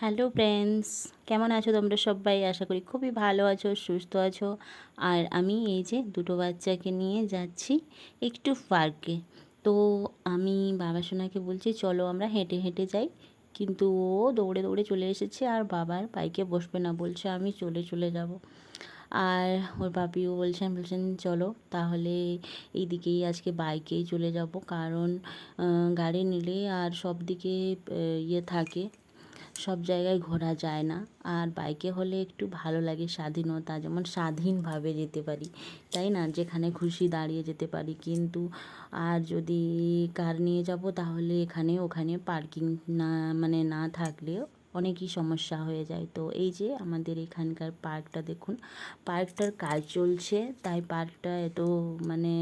Hello friends, কেমন আছো তোমরা সবাই? আশা করি খুবই ভালো আছো, সুস্থ আছো। আর আমি এই যে দুটো বাচ্চাকে নিয়ে যাচ্ছি একটু পার্কে। তো আমি বাবা সোনাকে বলছি চলো আমরা হেঁটে হেঁটে যাই, কিন্তু ও দৌড়ে দৌড়ে চলে এসেছে আর বাবার বাইকে বসবে না, বলছে আমি চলে চলে যাব। আর ওর বাপিও বলছেন চলো তাহলে এইদিকেই আজকে বাইকেই চলে যাব, কারণ গাড়ি নিলে আর সব দিকে ইয়ে থাকে, সব জায়গায় ঘোরা যায় না। আর বাইকে হলে একটু ভালো লাগে, স্বাধীনতা, যেমন স্বাধীনভাবে যেতে পারি, তাই না? যেখানে খুশি দাঁড়িয়ে যেতে পারি। কিন্তু আর যদি কার নিয়ে যাব তাহলে এখানে ওখানে পার্কিং না মানে না থাকলে অনেকই সমস্যা হয়ে যায়। তো এই যে আমাদের এখানকার পার্কটা দেখুন, পার্কটার কাজ চলছে, তাই পার্কটা এত মানে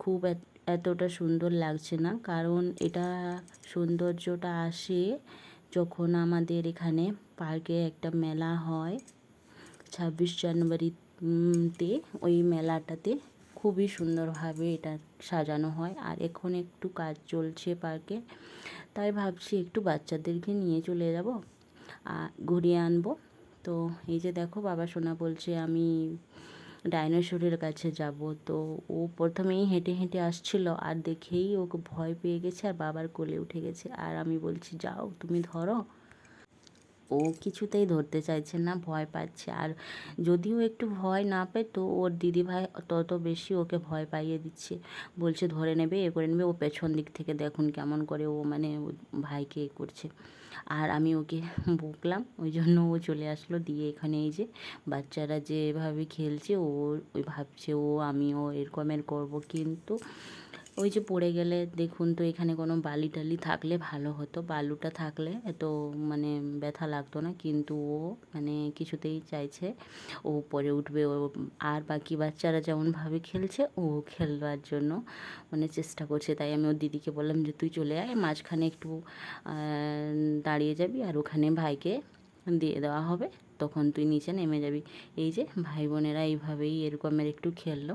খুব এতটা সুন্দর লাগছে না, কারণ এটা সৌন্দর্যটা আসে যখন আমাদের এখানে পার্কে একটা মেলা হয় 26 জানুয়ারিতে। ওই মেলাটাতে খুবই সুন্দরভাবে এটা সাজানো হয়। আর এখন একটু কাজ চলছে পার্কে, তাই ভাবছি একটু বাচ্চাদেরকে নিয়ে চলে যাব, ঘুরিয়ে আনবো। তো এই যে দেখো বাবা সোনা বলছে আমি ডাইনোসরের কাছে যাব। তো ও প্রথমেই হেঁটে হেঁটে আসছিল, আর দেখেই ওকে ভয় পেয়ে গেছে আর বাবার কোলে উঠে গেছে। আর আমি বলছি যাও তুমি ধরো, ও কিছুতেই ধরতে চাইছে না, ভয় পাচ্ছে। আর যদিও একটু ভয় না পায়, তো ওর দিদিভাই তত বেশি ওকে ভয় পাইয়ে দিচ্ছে, বলছে ধরে নেবে এ করে নেবে। ও পেছন দিক থেকে দেখুন কেমন করে ও মানে ভাইকে এ করছে। আর আমি ওকে বকলাম, ওই জন্য ও চলে আসলো। দিয়ে এখানে এই যে বাচ্চারা যেভাবে খেলছে, ও ওই ভাবছে আমিও এরকমের করবো, কিন্তু ওই যে পড়ে গেলে দেখুন তো এখানে কোনো বালি টালি থাকলে ভালো হতো, বালুটা থাকলে এত মানে ব্যথা লাগতো না। কিন্তু ও মানে কিছুতেই চাইছে ও পরে উঠবে। ও আর বাকি বাচ্চারা যেমনভাবে খেলছে ও খেলবার জন্য মানে চেষ্টা করছে। তাই আমি ওর দিদিকে বললাম যে তুই চলে আয় মাঝখানে একটু দাঁড়িয়ে যাবি, আর ওখানে ভাইকে দিয়ে দেওয়া হবে, তখন তুই নিচে নেমে যাবি। এই যে ভাই বোনেরা এইভাবেই এরকমের একটু খেললো।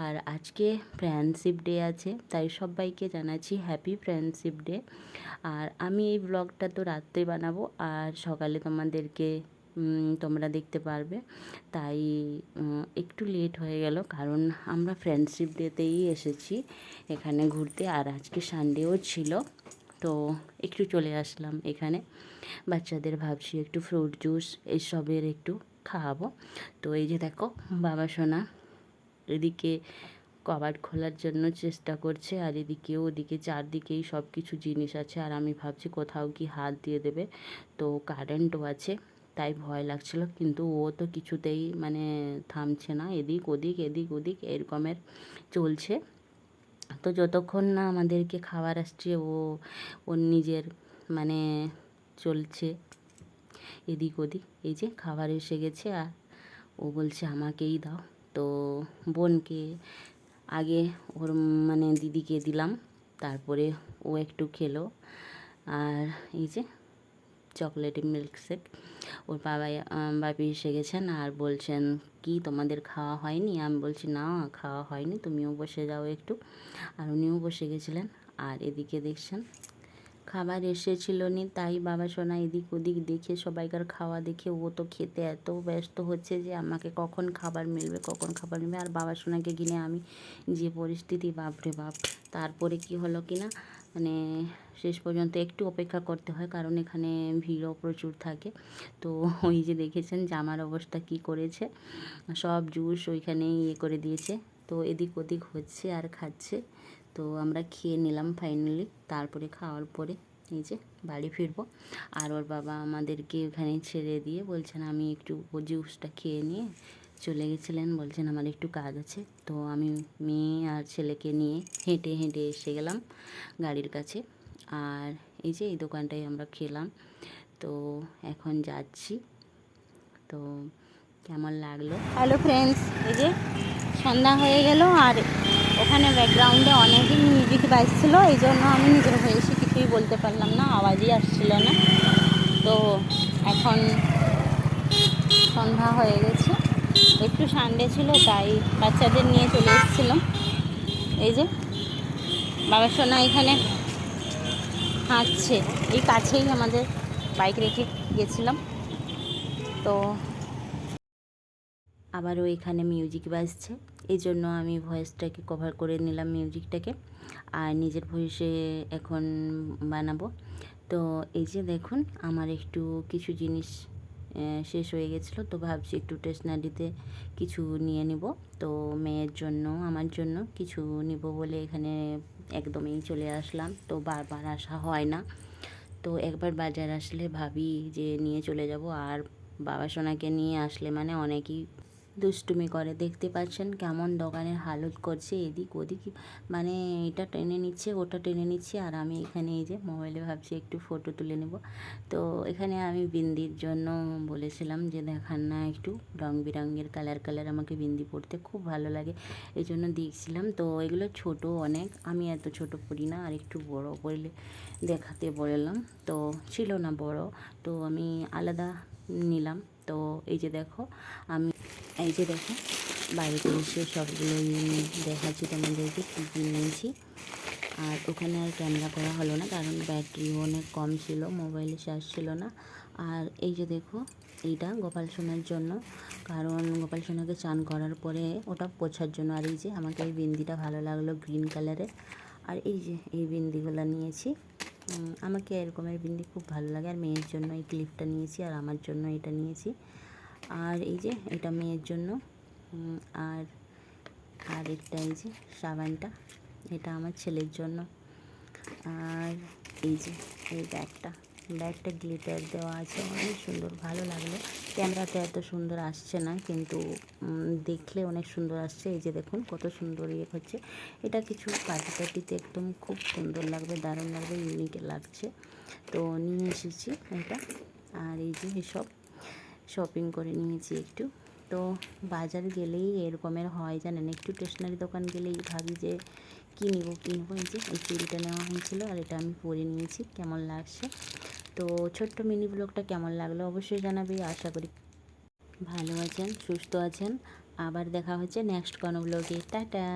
আর আজকে ফ্রেন্ডশিপ ডে আছে, তাই সবাইকে জানাচ্ছি হ্যাপি ফ্রেন্ডশিপ ডে। আর আমি এই ব্লগটা তো রাত্রে বানাবো, আর সকালে তোমাদেরকে তোমরা দেখতে পারবে। তাই একটু লেট হয়ে গেল, কারণ আমরা ফ্রেন্ডশিপ ডেতেই এসেছি এখানে ঘুরতে, আর আজকে সানডেও ছিল। তো একটু চলে আসলাম এখানে, বাচ্চাদের ভাবছি একটু ফ্রুট জুস এইসবের একটু খাওয়াবো। তো এই যে দেখো বাবা সোনা এদিকে কবাট খোলার জন্য চেষ্টা করছে, আর এদিকেও ওদিকে চারদিকেই সব কিছু জিনিস আছে। আর আমি ভাবছি কোথাও কি হাত দিয়ে দেবে, তো কারেন্টও আছে, তাই ভয় লাগছিল। কিন্তু ও তো কিছুতেই মানে থামছে না, এদিক ওদিক এদিক ওদিক এরকমের চলছে। তো যতক্ষণ না আমাদেরকে খাবার আসছে ওর নিজের মানে চলছে এদিক ওদিক। এই যে খাবার এসে গেছে, আর ও বলছে আমাকেই দাও। তো বোনকে আগে ওর মানে দিদিকে দিলাম, তারপরে ও একটু খেলো। আর এই যে চকলেটি মিল্কশেক, ওর বাপি এসে গেছেন আর বলছেন কি তোমাদের খাওয়া হয়নি? আমি বলছি না খাওয়া হয়নি, তুমিও বসে যাও একটু। আর উনিও বসে গেছিলেন। আর এদিকে দেখছেন খাবার এসেছিল নি, তাই বাবা সোনা এদিক ওদিক দেখে সবাইকার খাওয়া দেখে ও তো খেতে এত ব্যস্ত হচ্ছে যে আমাকে কখন খাবার মিলবে কখন খাবার মিলবে। আর বাবা সোনাকে কিনে আমি যে পরিস্থিতি, বাপরে বাপ। তারপরে কি হলো কি না মানে শেষ পর্যন্ত একটু অপেক্ষা করতে হয়, কারণ এখানে ভিড়ও প্রচুর থাকে। তো ওই যে দেখেছেন জামার অবস্থা কি করেছে, সব জুস ওইখানে ইয়ে করে দিয়েছে। তো এদিক ওদিক হচ্ছে আর খাচ্ছে। তো আমরা খেয়ে নিলাম ফাইনালি। তারপরে খাওয়ার পরে এই যে বাড়ি ফিরবো। আর ওর বাবা আমাদেরকে ওখানে ছেড়ে দিয়ে বলছেন আমি একটু ও জুসটা খেয়ে নিয়ে চলে গেছিলেন, বলছেন আমার একটু কাজ আছে। তো আমি মেয়ে আর ছেলেকে নিয়ে হেঁটে হেঁটে এসে গেলাম গাড়ির কাছে। আর এই যে এই দোকানটায় আমরা খেলাম। তো এখন যাচ্ছি। তো কেমন লাগলো? হ্যালো ফ্রেন্ডস, এই যে সন্ধ্যা হয়ে গেল, আর ওখানে ব্যাকগ্রাউন্ডে অনেকই মিউজিক বাজছিল, এই জন্য আমি নিজের ভয়েসে কিছুই বলতে পারলাম না, আওয়াজই আসছিল না। তো এখন সন্ধ্যা হয়ে গেছে, একটু সানডে ছিল তাই বাচ্চাদের নিয়ে চলে এসেছিলাম। এই যে বাবা সোনা এখানে হাঁটছে, এই কাছেই আমাদের বাইক রেখে গেছিলাম। তো আবারও এখানে মিউজিক বাজছে, এই জন্য আমি ভয়েসটাকে কভার করে নিলাম মিউজিকটাকে, আর নিজের ভয়েসে এখন বানাবো। তো এই যে দেখুন, আমার একটু কিছু জিনিস শেষ হয়ে গেছিলো, তো ভাবছি একটু স্টেশনারিতে কিছু নিয়ে নিব। তো মেয়ের জন্য আমার জন্য কিছু নিব বলে এখানে একদমই চলে আসলাম। তো বারবার আসা হয় না, তো একবার বাজার আসলে ভাবি যে নিয়ে চলে যাব, আর বাবা সোনাকে নিয়ে আসলে মানে অনেকই দুষ্টুমি করে। দেখতে পাচ্ছেন কেমন দোকানের হালত করছে, এদিক ওদিক, মানে এটা টেনে নিচ্ছে ওটা টেনে নিচ্ছে, আর আমি এখানে এই যে মোবাইলে ভাবছি একটু ফটো তুলে নেব। তো এখানে আমি বিন্দির জন্য বলেছিলাম যে দেখান না একটু রং বেরঙের কালার আমাকে বিন্দি পরতে খুব ভালো লাগে, এই জন্য দেখছিলাম। তো এগুলো ছোট অনেক, আমি এত ছোট পরি না, আর একটু বড় পরলে দেখাতে বললাম, তো ছিল না বড়, তো আমি আলাদা নিলাম। তো এই যে দেখো, আমি এই যে দেখো বাড়িতে এসে সবগুলো দেখাচ্ছি তোমাদেরকে কী কী নিয়েছি। আর ওখানে আর ক্যামেরা করা হলো না, কারণ ব্যাটারিও অনেক কম ছিল, মোবাইলে চার্জ ছিল না। আর এই যে দেখো, এইটা গোপাল সোনার জন্য, কারণ গোপাল সোনাকে চান করার পরে ওটা পোছার জন্য। আর এই যে আমাকে এই বিন্দিটা ভালো লাগলো গ্রিন কালারের, আর এই যে এই বিন্দিগুলো নিয়েছি। আমাকে এরকমের বিন্দি খুব ভালো লাগে। আর মেয়ের জন্য এই ক্লিপটা নিয়েছি, আর আমার জন্য এটা নিয়েছি। আর এই যে এটা মেয়ের জন্য, আর আর একটা এই যে সাবানটা, এটা আমার ছেলের জন্য। আর এই যে এই ব্যাগটা গ্লিটার দেওয়া আছে, অনেক সুন্দর, ভালো লাগলো। ক্যামেরাতে এত সুন্দর আসছে না, কিন্তু দেখলে অনেক সুন্দর আসছে। এই যে দেখুন কত সুন্দর ইয়ে হচ্ছে, এটা কিছু পার্টি টার্টিতে একদম খুব সুন্দর লাগবে, দারুণ লাগবে, ইউনিক লাগছে। তো নিয়ে এসেছি এটা। আর এই যে এসব শপিং করে নিয়েছি একটু। তো বাজার গেলেই এরকমের হয় জানেন, একটু স্টেশনারি দোকান গেলেই ভাবি যে কী নেবো। এই যে এই চুড়িটা নেওয়া হয়েছিল, আর এটা আমি পরে নিয়েছি, কেমন লাগছে। তো ছোট্ট মিনি ব্লগটা কেমন লাগলো অবশ্যই জানাবে। আশা করি ভালো আছেন, সুস্থ আছেন। আবার দেখা হচ্ছে নেক্সট কোনো ব্লগে। টাটা।